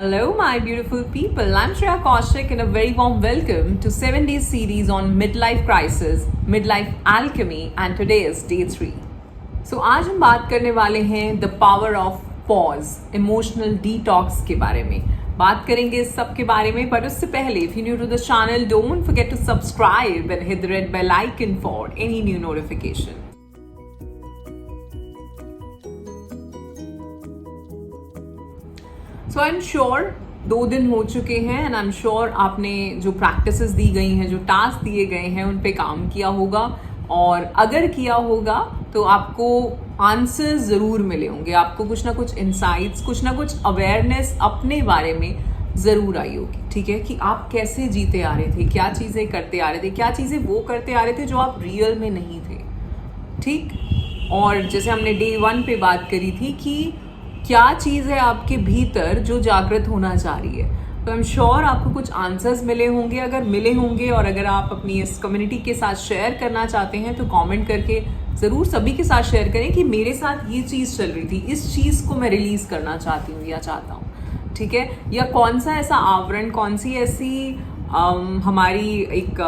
Hello, my beautiful people. I'm Shreya Kaushik, and a very warm welcome to 7 days series on midlife crisis, midlife alchemy, and today is day 3. So आज हम बात करने वाले हैं the power of pause, emotional detox के बारे में. बात करेंगे इस सब के बारे में, पर उससे पहले if you're new to the channel, don't forget to subscribe and hit the red bell icon for any new notification. So I am sure 2 दिन हो चुके हैं एंड आई एम श्योर आपने जो प्रैक्टिसेस दी गई हैं, जो टास्क दिए गए हैं, उन पे काम किया होगा. और अगर किया होगा तो आपको आंसर्स ज़रूर मिले होंगे. आपको कुछ ना कुछ इंसाइट्स, कुछ ना कुछ अवेयरनेस अपने बारे में ज़रूर आई होगी. ठीक है, कि आप कैसे जीते आ रहे थे, क्या चीज़ें करते आ रहे थे, क्या चीज़ें वो करते आ रहे थे जो आप रियल में नहीं थे. ठीक. और जैसे हमने डे 1 पे बात करी थी कि क्या चीज़ है आपके भीतर जो जागृत होना चाह रही है. तो आई एम श्योर आपको कुछ आंसर्स मिले होंगे. अगर मिले होंगे और अगर आप अपनी इस कम्युनिटी के साथ शेयर करना चाहते हैं तो कमेंट करके ज़रूर सभी के साथ शेयर करें कि मेरे साथ ये चीज़ चल रही थी, इस चीज़ को मैं रिलीज़ करना चाहती हूँ या चाहता हूँ. ठीक है, या कौन सा ऐसा आवरण, कौन सी ऐसी हमारी एक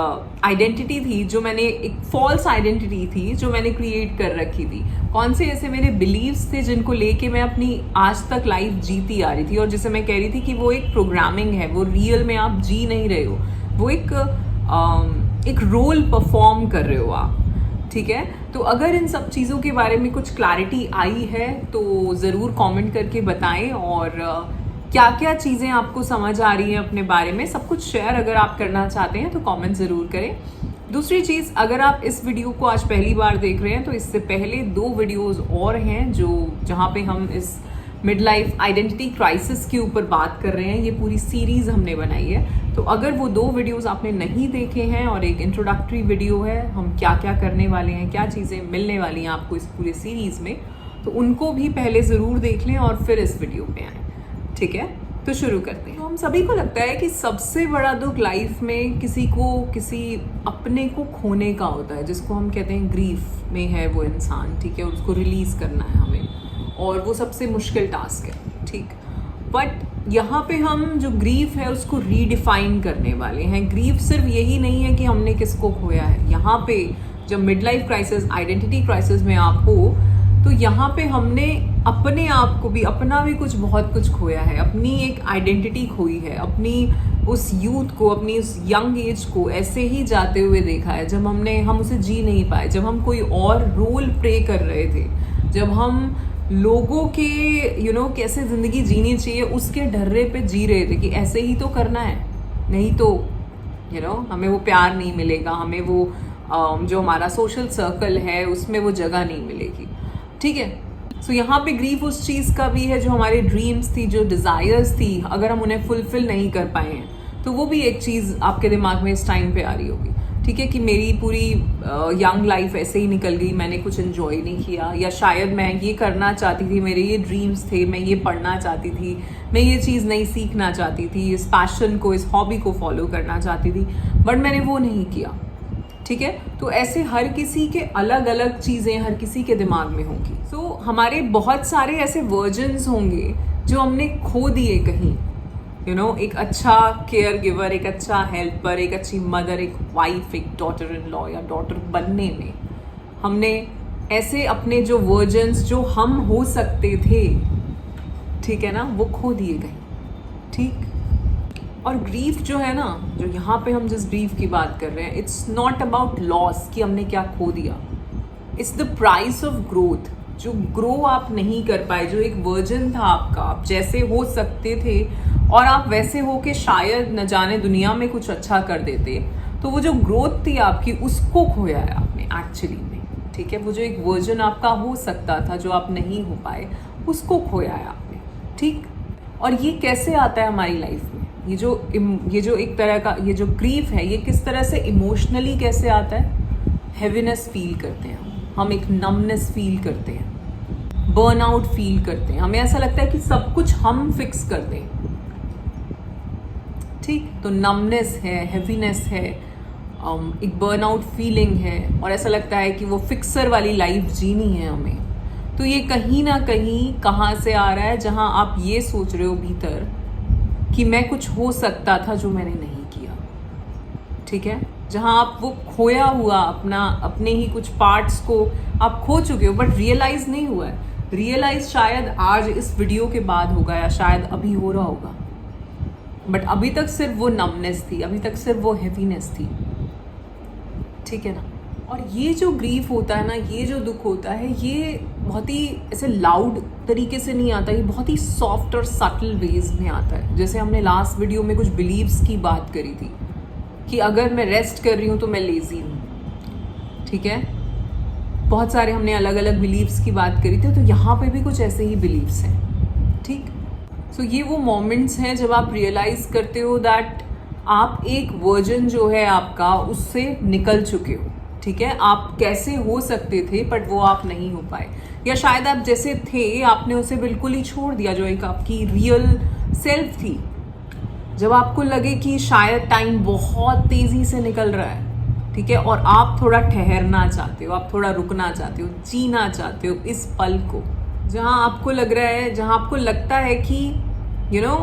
आइडेंटिटी थी जो मैंने, एक फॉल्स आइडेंटिटी थी जो मैंने क्रिएट कर रखी थी. कौन से ऐसे मेरे बिलीव्स थे जिनको लेके मैं अपनी आज तक लाइफ जीती आ रही थी और जिसे मैं कह रही थी कि वो एक प्रोग्रामिंग है, वो रियल में आप जी नहीं रहे हो, वो एक रोल परफॉर्म कर रहे हो आप. ठीक है, तो अगर इन सब चीज़ों के बारे में कुछ क्लैरिटी आई है तो ज़रूर कमेंट करके बताएं. और क्या क्या चीज़ें आपको समझ आ रही हैं अपने बारे में, सब कुछ शेयर अगर आप करना चाहते हैं तो कमेंट ज़रूर करें. दूसरी चीज़, अगर आप इस वीडियो को आज पहली बार देख रहे हैं तो इससे पहले 2 वीडियोस और हैं जहाँ पे हम इस मिड लाइफ आइडेंटिटी क्राइसिस के ऊपर बात कर रहे हैं. ये पूरी सीरीज़ हमने बनाई है. तो अगर वो 2 वीडियोस आपने नहीं देखे हैं और एक इंट्रोडक्टरी वीडियो है, हम क्या क्या करने वाले हैं, क्या चीज़ें मिलने वाली हैं आपको इस पूरे सीरीज़ में, तो उनको भी पहले ज़रूर देख लें और फिर इस वीडियो पे आएँ. ठीक है, तो शुरू करते हैं. तो हम सभी को लगता है कि सबसे बड़ा दुख लाइफ में किसी अपने को खोने का होता है, जिसको हम कहते हैं ग्रीफ में है वो इंसान. ठीक है, उसको रिलीज़ करना है हमें और वो सबसे मुश्किल टास्क है. ठीक, बट यहाँ पे हम जो ग्रीफ है उसको रीडिफाइन करने वाले हैं. ग्रीफ सिर्फ यही नहीं है कि हमने किसको खोया है. यहाँ पे जब mid life crisis, identity crisis में आप हो तो यहाँ पे हमने अपने आप को भी, अपना भी बहुत कुछ खोया है. अपनी एक आइडेंटिटी खोई है, अपनी उस यूथ को, अपनी उस यंग एज को ऐसे ही जाते हुए देखा है जब हम उसे जी नहीं पाए, जब हम कोई और रोल प्ले कर रहे थे, जब हम लोगों के कैसे ज़िंदगी जीनी चाहिए उसके ढर्रे पे जी रहे थे कि ऐसे ही तो करना है, नहीं तो हमें वो प्यार नहीं मिलेगा, हमें वो जो हमारा सोशल सर्कल है उसमें वो जगह नहीं मिलेगी. ठीक है, सो यहाँ पे ग्रीफ उस चीज़ का भी है जो हमारे ड्रीम्स थी, जो डिज़ायर्स थी, अगर हम उन्हें फुलफिल नहीं कर पाए हैं तो वो भी एक चीज़ आपके दिमाग में इस टाइम पे आ रही होगी. ठीक है, कि मेरी पूरी यंग लाइफ ऐसे ही निकल गई, मैंने कुछ एंजॉय नहीं किया, या शायद मैं ये करना चाहती थी, मेरे ये ड्रीम्स थे, मैं ये पढ़ना चाहती थी, मैं ये चीज़ नहीं सीखना चाहती थी, इस पैशन को, इस हॉबी को फॉलो करना चाहती थी, बट मैंने वो नहीं किया. ठीक है, तो ऐसे हर किसी के अलग अलग चीज़ें हर किसी के दिमाग में होंगी. तो हमारे बहुत सारे ऐसे वर्जन्स होंगे जो हमने खो दिए कहीं. एक अच्छा केयर गिवर, एक अच्छा हेल्पर, एक अच्छी मदर, एक वाइफ, एक डॉटर इन लॉ या डॉटर बनने में हमने ऐसे अपने जो वर्जन्स जो हम हो सकते थे, ठीक है ना, वो खो दिए गए. ठीक, और ग्रीफ जो है ना, जो यहाँ पे हम जिस ग्रीफ की बात कर रहे हैं, इट्स नॉट अबाउट लॉस कि हमने क्या खो दिया. It's the price of growth. जो ग्रो आप नहीं कर पाए, जो एक वर्जन था आपका, आप जैसे हो सकते थे और आप वैसे हो के शायद न जाने दुनिया में कुछ अच्छा कर देते, तो वो जो ग्रोथ थी आपकी उसको खोया है आपने एक्चुअली में. ठीक है, वो जो एक वर्जन आपका हो सकता था जो आप नहीं हो पाए, उसको खोया है आपने. ठीक, और ये कैसे आता है हमारी लाइफ में, ये जो एक तरह का ये जो ग्रीफ है, ये किस तरह से इमोशनली कैसे आता है. हैवीनेस फील करते हैं हम, एक नमनेस फील करते हैं, बर्नआउट फील करते हैं, हमें ऐसा लगता है कि सब कुछ हम फिक्स कर दें. ठीक, तो नमनेस है, हैवीनेस है, एक बर्नआउट फीलिंग है, और ऐसा लगता है कि वो फिक्सर वाली लाइफ जीनी है हमें. तो ये कहीं ना कहीं कहाँ से आ रहा है, जहाँ आप ये सोच रहे हो भीतर कि मैं कुछ हो सकता था जो मैंने नहीं किया, ठीक है। जहाँ आप वो खोया हुआ अपने ही कुछ पार्ट्स को आप खो चुके हो, बट रियलाइज नहीं हुआ है। रियलाइज शायद आज इस वीडियो के बाद होगा, या शायद अभी हो रहा होगा, बट अभी तक सिर्फ वो नमनेस थी, अभी तक सिर्फ वो हैवीनेस थी, ठीक है ना। और ये जो ग्रीफ होता है ना, ये जो दुख होता है, ये बहुत ही ऐसे लाउड तरीके से नहीं आता, ये बहुत ही सॉफ्ट और सटल वेज में आता है। जैसे हमने लास्ट वीडियो में कुछ बिलीव्स की बात करी थी कि अगर मैं रेस्ट कर रही हूँ तो मैं लेजी हूँ, ठीक है। बहुत सारे हमने अलग अलग बिलीव्स की बात करी थी, तो यहाँ पे भी कुछ ऐसे ही बिलीव्स हैं, ठीक। सो ये वो मोमेंट्स हैं जब आप रियलाइज करते हो दैट आप एक वर्जन जो है आपका, उससे निकल चुके हो, ठीक है। आप कैसे हो सकते थे बट वो आप नहीं हो पाए, या शायद आप जैसे थे आपने उसे बिल्कुल ही छोड़ दिया, जो एक आपकी रियल सेल्फ थी। जब आपको लगे कि शायद टाइम बहुत तेज़ी से निकल रहा है, ठीक है, और आप थोड़ा ठहरना चाहते हो, आप थोड़ा रुकना चाहते हो, जीना चाहते हो इस पल को, जहाँ आपको लग रहा है, जहाँ आपको लगता है कि यू नो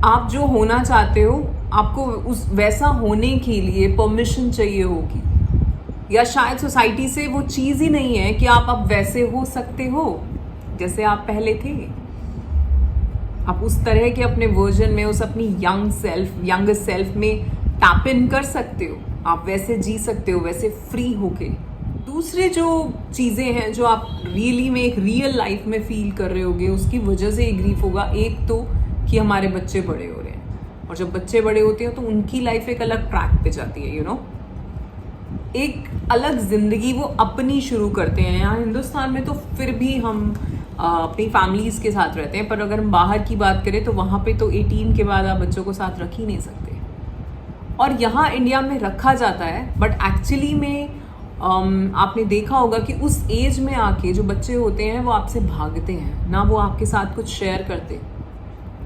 आप जो होना चाहते हो, आपको उस वैसा होने के लिए परमिशन चाहिए होगी, या शायद सोसाइटी से वो चीज़ ही नहीं है कि आप अब वैसे हो सकते हो जैसे आप पहले थे। आप उस तरह के अपने वर्जन में, उस अपनी यंग सेल्फ में टैप इन कर सकते हो, आप वैसे जी सकते हो, वैसे फ्री होके। दूसरे जो चीज़ें हैं जो आप रियली में एक रियल लाइफ में फील कर रहे होगे, उसकी वजह से ये ग्रीफ होगा। एक तो कि हमारे बच्चे बड़े हो रहे हैं, और जब बच्चे बड़े होते हैं तो उनकी लाइफ एक अलग ट्रैक पे जाती है, यू नो, एक अलग ज़िंदगी वो अपनी शुरू करते हैं। यहाँ हिंदुस्तान में तो फिर भी हम अपनी फैमिलीज़ के साथ रहते हैं, पर अगर हम बाहर की बात करें तो वहाँ पे तो 18 के बाद आप बच्चों को साथ रख ही नहीं सकते। और यहाँ इंडिया में रखा जाता है, बट एक्चुअली में आपने देखा होगा कि उस एज में आके जो बच्चे होते हैं वो आपसे भागते हैं ना, वो आपके साथ कुछ शेयर करते।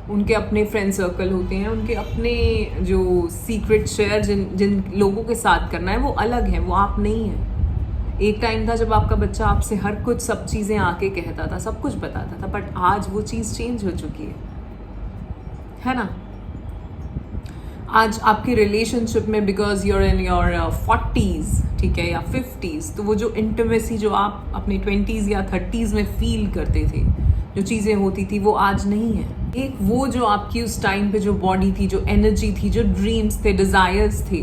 उनके अपने फ्रेंड सर्कल होते हैं, उनके अपने जो सीक्रेट शेयर जिन लोगों के साथ करना है वो अलग है, वो आप नहीं हैं। एक टाइम था जब आपका बच्चा आपसे हर कुछ सब चीज़ें आके कहता था, सब कुछ बताता था, बट आज वो चीज़ चेंज हो चुकी है ना। आज आपके रिलेशनशिप में, because you're in your 40s, ठीक है, या 50s, तो वो जो इंटीमेसी जो आप अपने 20s या 30s में फील करते थे, जो चीज़ें होती थी, वो आज नहीं है। एक वो जो आपकी उस टाइम पे जो बॉडी थी, जो एनर्जी थी, जो ड्रीम्स थे, डिज़ायर्स थे,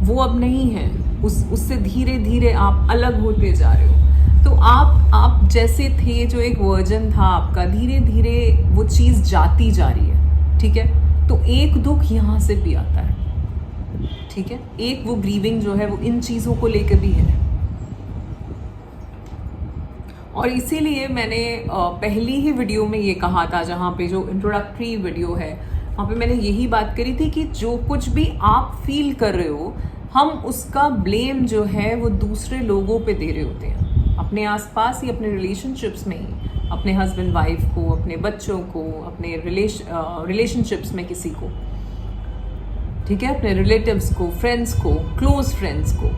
वो अब नहीं है। उससे धीरे धीरे आप अलग होते जा रहे हो। तो आप जैसे थे, जो एक वर्जन था आपका, धीरे धीरे वो चीज़ जाती जा रही है, ठीक है। तो एक दुख यहाँ से भी आता है, ठीक है। एक वो ग्रीविंग जो है वो इन चीज़ों को लेकर भी है। और इसीलिए मैंने पहली ही वीडियो में ये कहा था, जहाँ पे जो इंट्रोडक्टरी वीडियो है वहाँ पे मैंने यही बात करी थी कि जो कुछ भी आप फील कर रहे हो, हम उसका ब्लेम जो है वो दूसरे लोगों पे दे रहे होते हैं, अपने आसपास ही, अपने रिलेशनशिप्स में ही, अपने हस्बैंड वाइफ को, अपने बच्चों को, अपने रिलेशनशिप्स में किसी को, ठीक है, अपने रिलेटिव्स को, फ्रेंड्स को, क्लोज फ्रेंड्स को।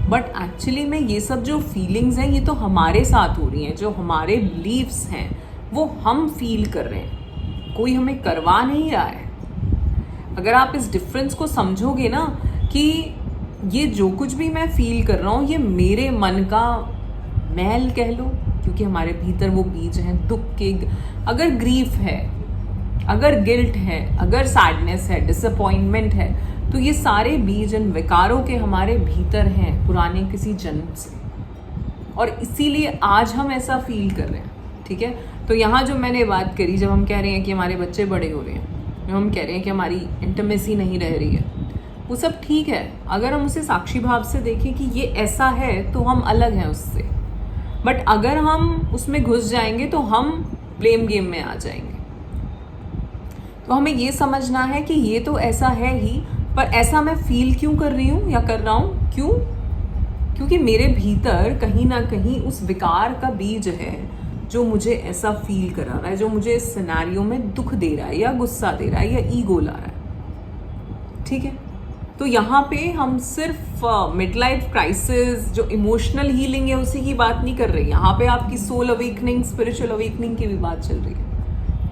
बट एक्चुअली में ये सब जो फीलिंग्स हैं ये तो हमारे साथ हो रही हैं, जो हमारे बिलीव्स हैं वो हम फील कर रहे हैं, कोई हमें करवा नहीं रहा है। अगर आप इस डिफरेंस को समझोगे ना कि ये जो कुछ भी मैं फील कर रहा हूँ ये मेरे मन का मैल कह लो, क्योंकि हमारे भीतर वो बीज हैं दुख के। अगर ग्रीफ है, अगर गिल्ट है, अगर सैडनेस है, डिसअपॉइंटमेंट है, तो ये सारे बीज इन विकारों के हमारे भीतर हैं पुराने किसी जन्म से, और इसीलिए आज हम ऐसा फील कर रहे हैं, ठीक है। तो यहाँ जो मैंने बात करी, जब हम कह रहे हैं कि हमारे बच्चे बड़े हो रहे हैं, जब हम कह रहे हैं कि हमारी इंटीमेसी नहीं रह रही है, वो सब ठीक है अगर हम उसे साक्षी भाव से देखें कि ये ऐसा है तो हम अलग हैं उससे। बट अगर हम उसमें घुस जाएंगे तो हम ब्लेम गेम में आ जाएंगे। तो हमें ये समझना है कि ये तो ऐसा है ही, पर ऐसा मैं फील क्यों कर रही हूँ या कर रहा हूँ, क्यों? क्योंकि मेरे भीतर कहीं ना कहीं उस विकार का बीज है जो मुझे ऐसा फील करा रहा है, जो मुझे इस सिनेरियो में दुख दे रहा है या गुस्सा दे रहा है या ईगो ला रहा है, ठीक है। तो यहाँ पे हम सिर्फ मिड लाइफ क्राइसिस, जो इमोशनल हीलिंग है, उसी की बात नहीं कर रहे। यहाँ पे आपकी सोल अवेकनिंग, स्पिरिचुअल अवेकनिंग की भी बात चल रही है।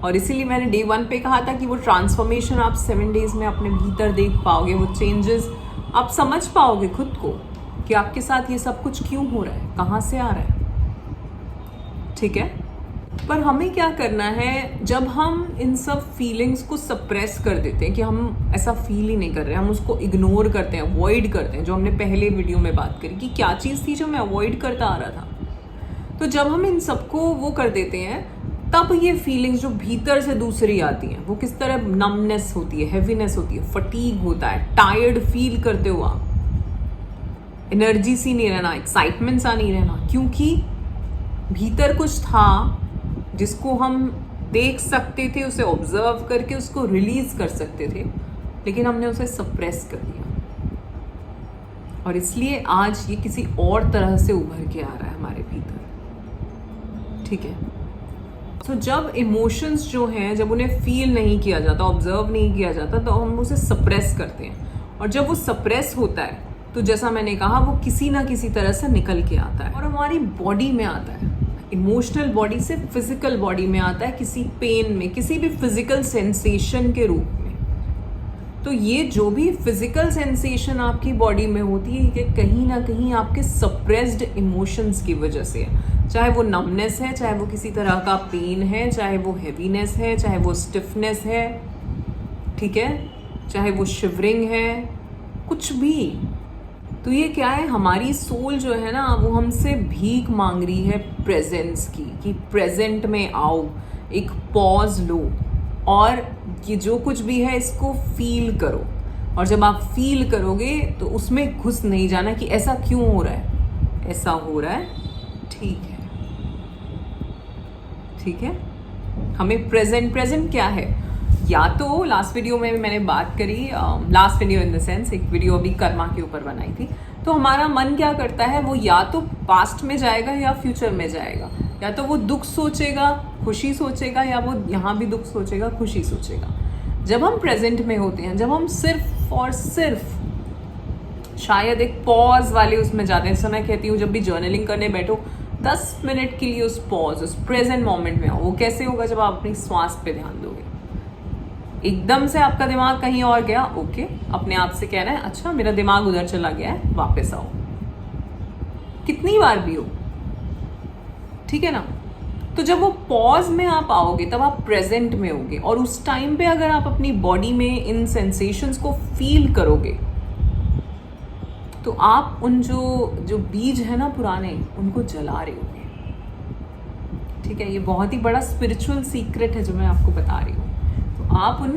और इसीलिए मैंने डे 1 पे कहा था कि वो ट्रांसफॉर्मेशन आप 7 डेज में अपने भीतर देख पाओगे, वो चेंजेस आप समझ पाओगे खुद को कि आपके साथ ये सब कुछ क्यों हो रहा है, कहाँ से आ रहा है। ठीक है, पर हमें क्या करना है, जब हम इन सब फीलिंग्स को सप्रेस कर देते हैं कि हम ऐसा फील ही नहीं कर रहे, हम उसको इग्नोर करते हैं, अवॉइड करते हैं, जो हमने पहले वीडियो में बात करी कि क्या चीज़ थी जो मैं अवॉइड करता आ रहा था। तो जब हम इन सबको वो कर देते हैं, तब ये फीलिंग्स जो भीतर से दूसरी आती हैं, वो किस तरह नमनेस होती है, हैवीनेस होती है, फटीग होता है, टायर्ड फील करते हो आप, एनर्जी सी नहीं रहना, एक्साइटमेंट सा नहीं रहना, क्योंकि भीतर कुछ था जिसको हम देख सकते थे, उसे ऑब्जर्व करके उसको रिलीज कर सकते थे, लेकिन हमने उसे सप्रेस कर दिया। और इसलिए आज ये किसी और तरह से उभर के आ रहा है हमारे भीतर। ठीक है, तो जब इमोशंस जो हैं, जब उन्हें फील नहीं किया जाता, ऑब्जर्व नहीं किया जाता, तो हम उसे सप्रेस करते हैं। और जब वो सप्रेस होता है, तो जैसा मैंने कहा, वो किसी ना किसी तरह से निकल के आता है और हमारी बॉडी में आता है। इमोशनल बॉडी से फिजिकल बॉडी में आता है, किसी पेन में, किसी भी फिजिकल सेंसेशन के रूप में। तो ये जो भी फिजिकल सेंसेशन आपकी बॉडी में होती है, ये कहीं ना कहीं आपके सप्रेस्ड इमोशंस की वजह से है। चाहे वो नमनेस है, चाहे वो किसी तरह का पेन है, चाहे वो हैवीनेस है, चाहे वो स्टिफनेस है, ठीक है, चाहे वो शिवरिंग है, कुछ भी। तो ये क्या है, हमारी सोल जो है ना, वो हमसे भीख मांग रही है प्रेजेंस की, कि प्रेजेंट में आओ, एक पॉज लो और ये जो कुछ भी है इसको फील करो। और जब आप फील करोगे तो उसमें घुस नहीं जाना कि ऐसा क्यों हो रहा है, ऐसा हो रहा है, ठीक है, ठीक है। हमें प्रेजेंट क्या है, या तो लास्ट वीडियो में मैंने बात करी, last video in the sense एक वीडियो अभी कर्मा के ऊपर बनाई थी, तो हमारा मन क्या करता है, वो या तो पास्ट में जाएगा या फ्यूचर में जाएगा, या तो वो दुख सोचेगा, खुशी सोचेगा, या वो यहाँ भी दुख सोचेगा, खुशी सोचेगा। जब हम प्रेजेंट में होते हैं, जब हम सिर्फ और सिर्फ शायद एक पॉज वाले उसमें जाते हैं, समय कहती हूँ जब भी जर्नलिंग करने बैठो 10 मिनट के लिए उस पॉज, उस प्रेजेंट मोमेंट में आओ। वो कैसे होगा, जब आप अपनी सांस पे ध्यान दोगे। एकदम से आपका दिमाग कहीं और गया, ओके, अपने आप से कहना है अच्छा मेरा दिमाग उधर चला गया है, वापस आओ। कितनी बार भी हो, ठीक है ना। तो जब वो पॉज में आप आओगे, तब आप प्रेजेंट में होगे, और उस टाइम पे अगर आप अपनी बॉडी में इन सेंसेशंस को फील करोगे, तो आप उन जो बीज है ना पुराने, उनको जला रहे होगे। ठीक है, ये बहुत ही बड़ा स्पिरिचुअल सीक्रेट है जो मैं आपको बता रही हूँ। तो आप उन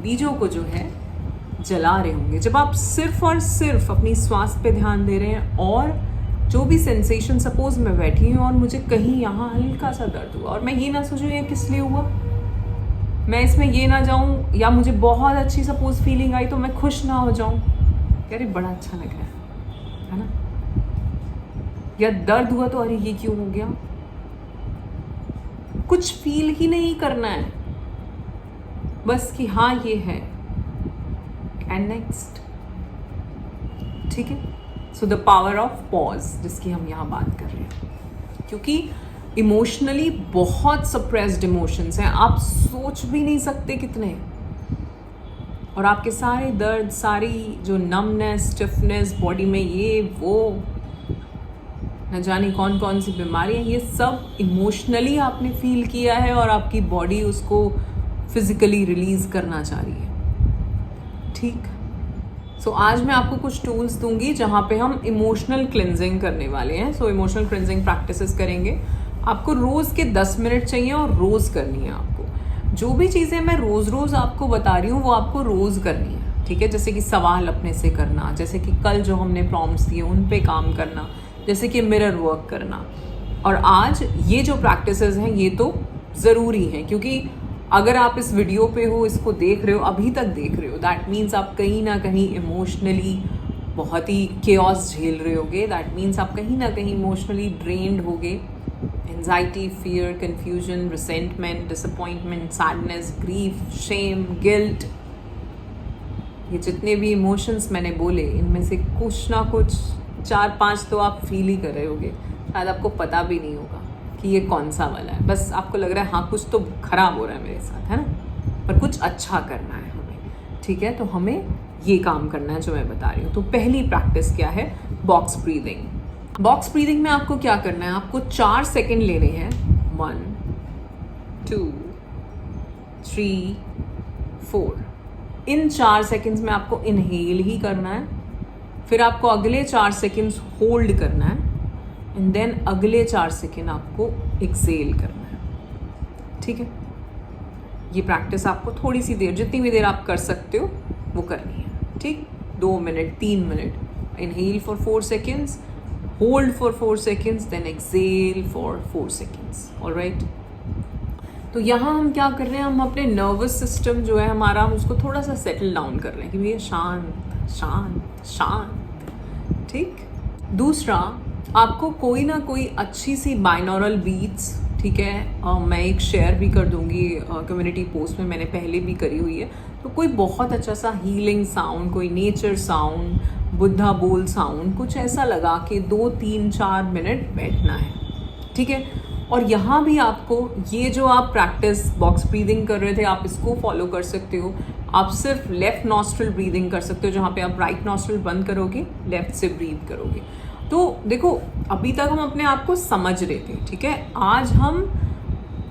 बीजों को जो है जला रहे होंगे जब आप सिर्फ और सिर्फ अपनी श्वास पे ध्यान दे रहे हैं। और जो भी सेंसेशन, सपोज मैं बैठी हूँ और मुझे कहीं यहाँ हल्का सा दर्द हुआ, और मैं ये ना सोचूं ये किस लिए हुआ, मैं इसमें ये ना जाऊँ, या मुझे बहुत अच्छी सपोज फीलिंग आई तो मैं खुश ना हो जाऊँ, अरे बड़ा अच्छा लग रहा है ना, या दर्द हुआ तो अरे ये क्यों हो गया। कुछ फील ही नहीं करना है, बस कि हाँ ये है, एंड नेक्स्ट। ठीक है, so the power of pause, जिसकी हम यहाँ बात कर रहे हैं, क्योंकि इमोशनली बहुत सप्रेस्ड इमोशंस हैं, आप सोच भी नहीं सकते कितने। और आपके सारे दर्द, सारी जो नमनेस, स्टिफनेस बॉडी में, ये वो न जाने कौन कौन सी बीमारियां, ये सब इमोशनली आपने फील किया है, और आपकी बॉडी उसको फिजिकली रिलीज करना चाह रही है। ठीक, सो आज मैं आपको कुछ टूल्स दूंगी जहाँ पे हम इमोशनल क्लिनजिंग करने वाले हैं। सो इमोशनल क्लिनजिंग प्रैक्टिसेस करेंगे। आपको रोज़ के 10 मिनट चाहिए और रोज़ करनी है आपको। जो भी चीज़ें मैं रोज़ आपको बता रही हूँ वो आपको रोज़ करनी है, ठीक है। जैसे कि सवाल अपने से करना, जैसे कि कल जो हमने प्रॉम्प्ट्स दिए उन पे काम करना, जैसे कि मिरर वर्क करना। और आज ये जो प्रैक्टिसेस हैं ये तो ज़रूरी हैं, क्योंकि अगर आप इस वीडियो पे हो, इसको देख रहे हो, अभी तक देख रहे हो, दैट मीन्स आप कहीं ना कहीं इमोशनली बहुत ही केओस झेल रहे होगे। दैट मीन्स आप कहीं ना कहीं इमोशनली ड्रेन्ड होगे। Anxiety, fear, confusion, resentment, disappointment, sadness, grief, shame, guilt, ये जितने भी इमोशंस मैंने बोले, इनमें से कुछ ना कुछ 4-5 तो आप फील ही कर रहे होगे, शायद आपको पता भी नहीं होगा कि ये कौन सा वाला है, बस आपको लग रहा है हाँ कुछ तो खराब हो रहा है मेरे साथ, है ना, पर कुछ अच्छा करना है हमें, ठीक है। तो हमें ये काम करना है जो मैं बता रही हूँ। तो पहली प्रैक्टिस क्या है, बॉक्स ब्रीदिंग। बॉक्स ब्रीदिंग में आपको क्या करना है, आपको 4 सेकेंड लेने हैं, 1 2 3 4। इन 4 सेकेंड्स में आपको इनहेल ही करना है, फिर आपको अगले 4 सेकेंड्स होल्ड करना है, एंड देन अगले 4 सेकेंड आपको एक्सेल करना है, ठीक है। ये प्रैक्टिस आपको थोड़ी सी देर, जितनी भी देर आप कर सकते हो वो करनी है, ठीक। 2 minute 3 minute, inhale for 4 seconds, hold for 4 seconds, then exhale for 4 seconds, alright. तो यहाँ हम क्या कर रहे हैं, हम अपने नर्वस सिस्टम जो है हमारा, हम उसको थोड़ा सा सेटल डाउन कर रहे हैं कि भैया शांत शांत शांत, ठीक। दूसरा, आपको कोई ना कोई अच्छी सी बाइनॉरल बीट्स, ठीक है, मैं एक शेयर भी कर दूंगी कम्युनिटी पोस्ट में, मैंने पहले भी करी हुई है। तो कोई बहुत अच्छा सा हीलिंग साउंड, कोई नेचर साउंड, बुद्धा बोल साउंड, कुछ ऐसा लगा के 2 3 4 मिनट बैठना है, ठीक है। और यहाँ भी आपको ये जो आप प्रैक्टिस बॉक्स ब्रीदिंग कर रहे थे, आप इसको फॉलो कर सकते हो। आप सिर्फ लेफ्ट नॉस्ट्रल ब्रीदिंग कर सकते हो, जहाँ पे आप राइट नॉस्ट्रल बंद करोगे, लेफ्ट से ब्रीद करोगे। तो देखो, अभी तक हम अपने आप को समझ रहे थे, ठीक है। आज हम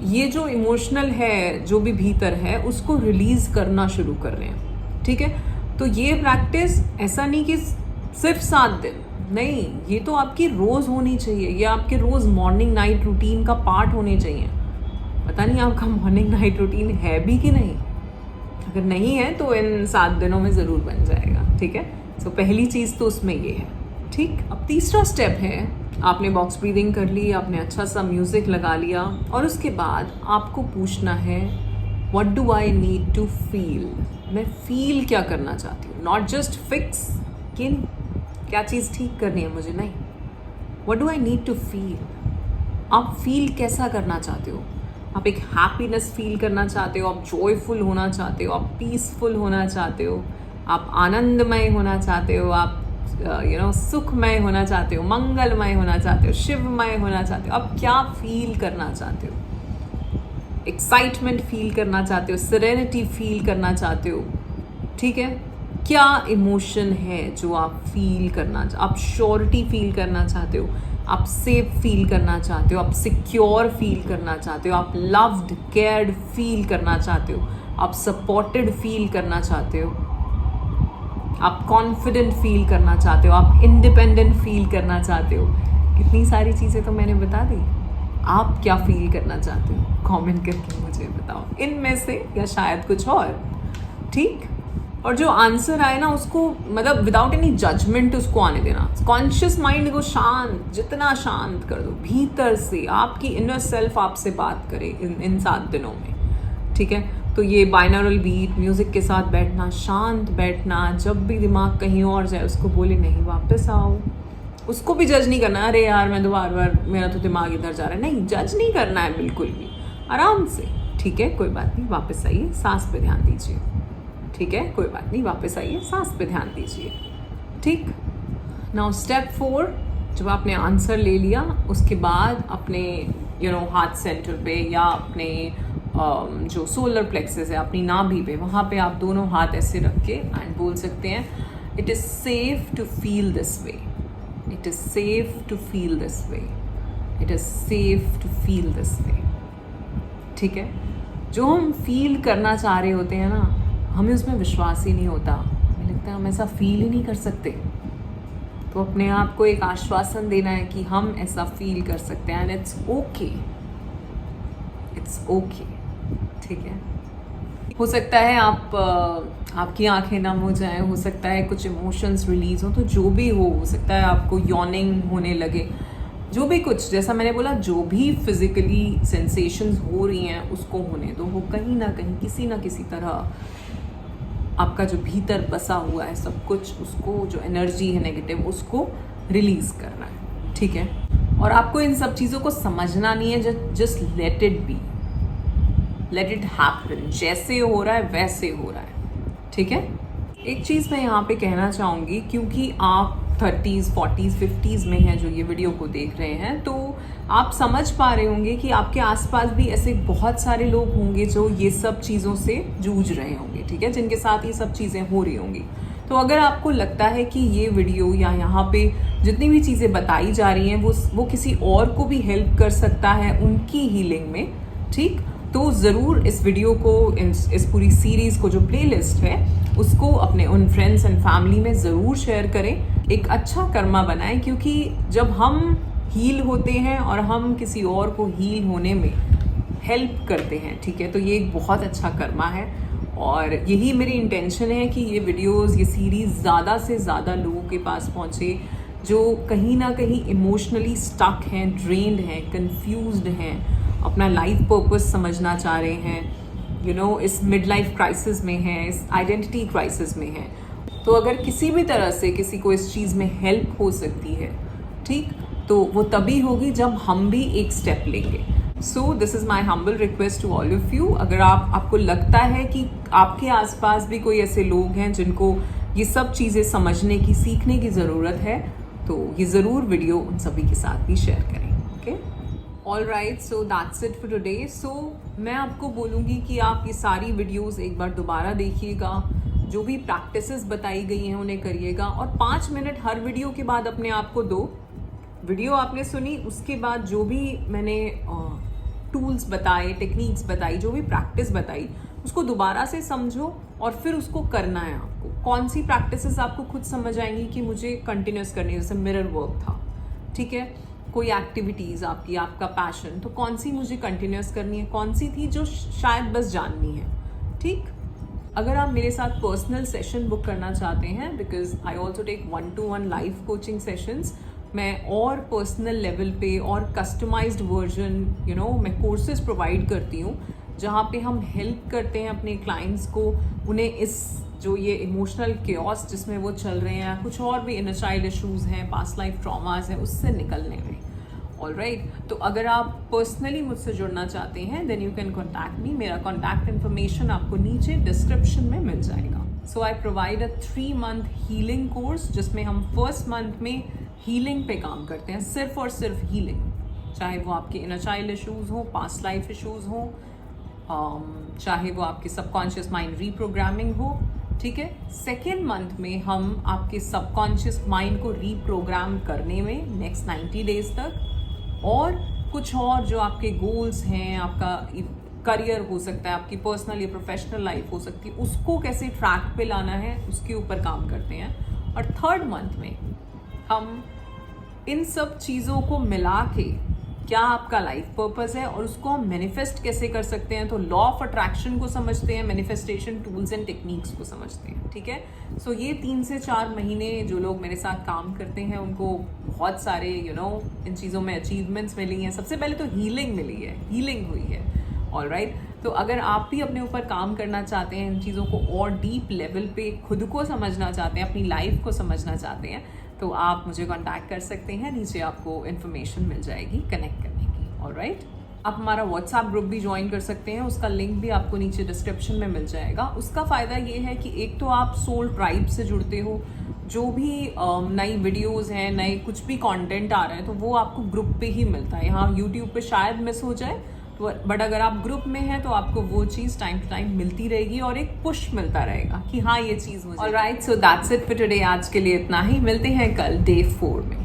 ये जो इमोशनल है, जो भी भीतर है, उसको रिलीज करना शुरू कर रहे हैं, ठीक है। तो ये प्रैक्टिस ऐसा नहीं कि सिर्फ 7 दिन, नहीं, ये तो आपकी रोज़ होनी चाहिए, ये आपके रोज़ मॉर्निंग नाइट रूटीन का पार्ट होने चाहिए। पता नहीं आपका मॉर्निंग नाइट रूटीन है भी कि नहीं, अगर नहीं है तो इन 7 दिनों में ज़रूर बन जाएगा, ठीक है। तो पहली चीज़ तो उसमें ये है, ठीक। अब तीसरा स्टेप है, आपने बॉक्स ब्रीदिंग कर ली, आपने अच्छा सा म्यूज़िक लगा लिया, और उसके बाद आपको पूछना है what do I need to feel, मैं फील क्या करना चाहती हूँ, नॉट जस्ट फिक्स कि क्या चीज़ ठीक करनी है मुझे, नहीं, what do I need to feel. आप फील कैसा करना चाहते हो, आप एक हैप्पीनेस फील करना चाहते हो, आप जॉयफुल होना चाहते हो, आप पीसफुल होना चाहते हो, आप आनंदमय होना चाहते हो, आप सुखमय होना चाहते हो, मंगलमय होना चाहते हो, शिवमय होना चाहते हो, आप क्या फील करना चाहते हो, एक्साइटमेंट फील करना चाहते हो, सेरेनिटी फील करना चाहते हो, ठीक है। क्या इमोशन है जो आप फील करना, आप श्योरिटी फील करना चाहते हो, आप सेफ फील करना चाहते हो, आप सिक्योर फील करना चाहते हो, आप लव्ड केयर्ड फील करना चाहते हो, आप सपोर्टेड फील करना चाहते हो, आप कॉन्फिडेंट फील करना चाहते हो, आप इंडिपेंडेंट फील करना चाहते हो। कितनी सारी चीज़ें तो मैंने बता दी। आप क्या फील करना चाहते हो, कमेंट करके मुझे बताओ, इनमें से या शायद कुछ और, ठीक। और जो आंसर आए ना, उसको मतलब विदाउट एनी जजमेंट उसको आने देना, कॉन्शियस माइंड को शांत, जितना शांत कर दो भीतर से, आपकी इनर सेल्फ आपसे बात करे इन 7 दिनों में, ठीक है। तो ये बाइनॉरल बीट म्यूज़िक के साथ बैठना, शांत बैठना, जब भी दिमाग कहीं और जाए उसको बोले नहीं वापस आओ, उसको भी जज नहीं करना, अरे यार मैं तो बार मेरा तो दिमाग इधर जा रहा है, नहीं, जज नहीं करना है बिल्कुल भी, आराम से, ठीक है, कोई बात नहीं, वापस आइए, सांस पे ध्यान दीजिए, ठीक है, कोई बात नहीं, वापस आइए, सांस पे ध्यान दीजिए, ठीक। नाउ स्टेप 4, जब आपने आंसर ले लिया, उसके बाद अपने हार्ट सेंटर पे या अपने जो सोलर प्लेक्सेस है, अपनी नाभि पे, वहाँ पे आप दोनों हाथ ऐसे रख के एंड बोल सकते हैं, it is safe to feel this way, it is safe to feel this way, it is safe to feel this way, ठीक है। जो हम फील करना चाह रहे होते हैं ना, हमें उसमें विश्वास ही नहीं होता, हमें लगता है हम ऐसा फील ही नहीं कर सकते। तो अपने आप को एक आश्वासन देना है कि हम ऐसा फील कर सकते हैं, and it's okay, it's okay, ठीक है। हो सकता है आपकी आंखें नम हो जाएं, हो सकता है कुछ इमोशंस रिलीज हो, तो जो भी हो सकता है आपको यॉर्निंग होने लगे, जो भी कुछ, जैसा मैंने बोला, जो भी फिजिकली सेंसेशंस हो रही हैं उसको होने दो, वो कहीं ना कहीं किसी ना किसी तरह आपका जो भीतर बसा हुआ है सब कुछ, उसको जो एनर्जी है नेगेटिव, उसको रिलीज करना है, ठीक है। और आपको इन सब चीज़ों को समझना नहीं है, just let it be, let it happen, जैसे हो रहा है वैसे हो रहा है, ठीक है। एक चीज़ मैं यहाँ पे कहना चाहूँगी, क्योंकि आप 30s 40s 50s में हैं जो ये वीडियो को देख रहे हैं, तो आप समझ पा रहे होंगे कि आपके आसपास भी ऐसे बहुत सारे लोग होंगे जो ये सब चीज़ों से जूझ रहे होंगे, ठीक है, जिनके साथ ये सब चीज़ें हो रही होंगी। तो अगर आपको लगता है कि ये वीडियो या यहाँ पे जितनी भी चीज़ें बताई जा रही हैं वो किसी और को भी हेल्प कर सकता है उनकी हीलिंग में, ठीक, तो ज़रूर इस वीडियो को, इस पूरी सीरीज़ को जो प्लेलिस्ट है उसको अपने उन फ्रेंड्स एंड फैमिली में ज़रूर शेयर करें। एक अच्छा कर्मा बनाएं, क्योंकि जब हम हील होते हैं और हम किसी और को हील होने में हेल्प करते हैं, ठीक है, तो ये एक बहुत अच्छा कर्मा है। और यही मेरी इंटेंशन है कि ये वीडियोस, ये सीरीज़ ज़्यादा से ज़्यादा लोगों के पास पहुँचे जो कहीं ना कहीं इमोशनली स्टक हैं, ड्रेन्ड हैं, कंफ्यूज्ड हैं, अपना लाइफ पर्पस समझना चाह रहे हैं, इस मिड लाइफ क्राइसिस में हैं, इस आइडेंटिटी क्राइसिस में हैं। तो अगर किसी भी तरह से किसी को इस चीज़ में हेल्प हो सकती है, ठीक, तो वो तभी होगी जब हम भी एक स्टेप लेंगे। So this is my humble request to all of you. अगर आपको लगता है कि आपके आसपास भी कोई ऐसे लोग हैं जिनको ये सब चीज़ें समझने की, सीखने की ज़रूरत है, तो ये ज़रूर वीडियो उन सभी के साथ भी शेयर करें। Okay, all right, so that's it for today. So मैं आपको बोलूँगी कि आप ये सारी वीडियोज़ एक बार दोबारा देखिएगा, जो भी प्रैक्टिसेस बताई गई हैं उन्हें करिएगा, और 5 मिनट हर वीडियो के बाद अपने आप को दो। वीडियो आपने सुनी, उसके बाद जो भी मैंने टूल्स बताए, टेक्निक्स बताई, जो भी प्रैक्टिस बताई, उसको दोबारा से समझो और फिर उसको करना है आपको। कौन सी प्रैक्टिसेस आपको खुद समझ आएंगी कि मुझे कंटिन्यूस करनी है, जैसे मिरर वर्क था, ठीक है, कोई एक्टिविटीज़ आपका पैशन, तो कौन सी मुझे कंटिन्यूस करनी है, कौन सी थी जो शायद बस जाननी है, ठीक। अगर आप मेरे साथ पर्सनल सेशन बुक करना चाहते हैं, because I also take 1-to-1 life coaching sessions, मैं और पर्सनल लेवल पे और कस्टमाइज्ड वर्जन मैं कोर्सेज प्रोवाइड करती हूँ, जहाँ पे हम हेल्प करते हैं अपने क्लाइंट्स को, उन्हें इस जो ये इमोशनल केओस जिसमें वो चल रहे हैं, कुछ और भी इनर चाइल्ड इशूज़ हैं, पास्ट लाइफ ट्रॉमास हैं, उससे निकलने में। ऑल राइट, तो अगर आप पर्सनली मुझसे जुड़ना चाहते हैं, then you can contact me. मेरा कॉन्टैक्ट इन्फॉर्मेशन आपको नीचे डिस्क्रिप्शन में मिल जाएगा। So I provide a 3-month healing course, जिसमें हम फर्स्ट मंथ में हीलिंग पे काम करते हैं, सिर्फ और सिर्फ हीलिंग, चाहे वो आपके इनर चाइल्ड इशूज़ हो, पास्ट लाइफ इशूज़ हो, चाहे वो आपके सबकॉन्शियस माइंड रीप्रोग्रामिंग हो, ठीक है। सेकेंड मंथ में हम आपके सबकॉन्शियस माइंड को रीप्रोग्राम करने में नेक्स्ट 90 डेज तक, और कुछ और जो आपके गोल्स हैं, आपका करियर हो सकता है, आपकी पर्सनल या प्रोफेशनल लाइफ हो सकती है, उसको कैसे ट्रैक पे लाना है उसके ऊपर काम करते हैं। और थर्ड मंथ में हम इन सब चीज़ों को मिला के क्या आपका लाइफ पर्पस है और उसको हम मैनिफेस्ट कैसे कर सकते हैं, तो लॉ ऑफ अट्रैक्शन को समझते हैं, मैनिफेस्टेशन टूल्स एंड टेक्निक्स को समझते हैं, ठीक है। सो ये 3 से 4 महीने जो लोग मेरे साथ काम करते हैं उनको बहुत सारे इन चीज़ों में अचीवमेंट्स मिली हैं। सबसे पहले तो हीलिंग मिली है, हीलिंग हुई है। ऑल राइट, तो अगर आप भी अपने ऊपर काम करना चाहते हैं, इन चीज़ों को और डीप लेवल पे खुद को समझना चाहते हैं, अपनी लाइफ को समझना चाहते हैं, तो आप मुझे कांटेक्ट कर सकते हैं। नीचे आपको इन्फॉर्मेशन मिल जाएगी कनेक्ट करने की। ऑल राइट, आप हमारा व्हाट्सएप ग्रुप भी ज्वाइन कर सकते हैं, उसका लिंक भी आपको नीचे डिस्क्रिप्शन में मिल जाएगा। उसका फ़ायदा ये है कि एक तो आप सोल ट्राइब से जुड़ते हो, जो भी नई वीडियोस हैं, नए कुछ भी कंटेंट आ रहा है, तो वो आपको ग्रुप पे ही मिलता है। यहाँ यूट्यूब पे शायद मिस हो जाए, तो बट अगर आप ग्रुप में हैं तो आपको वो चीज़ टाइम टू टाइम मिलती रहेगी और एक पुश मिलता रहेगा कि हाँ ये चीज़ मुझे। Alright, so that's it for today. आज के लिए इतना ही, मिलते हैं कल डे 4 में।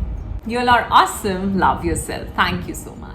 You all are awesome, love yourself, thank you so much.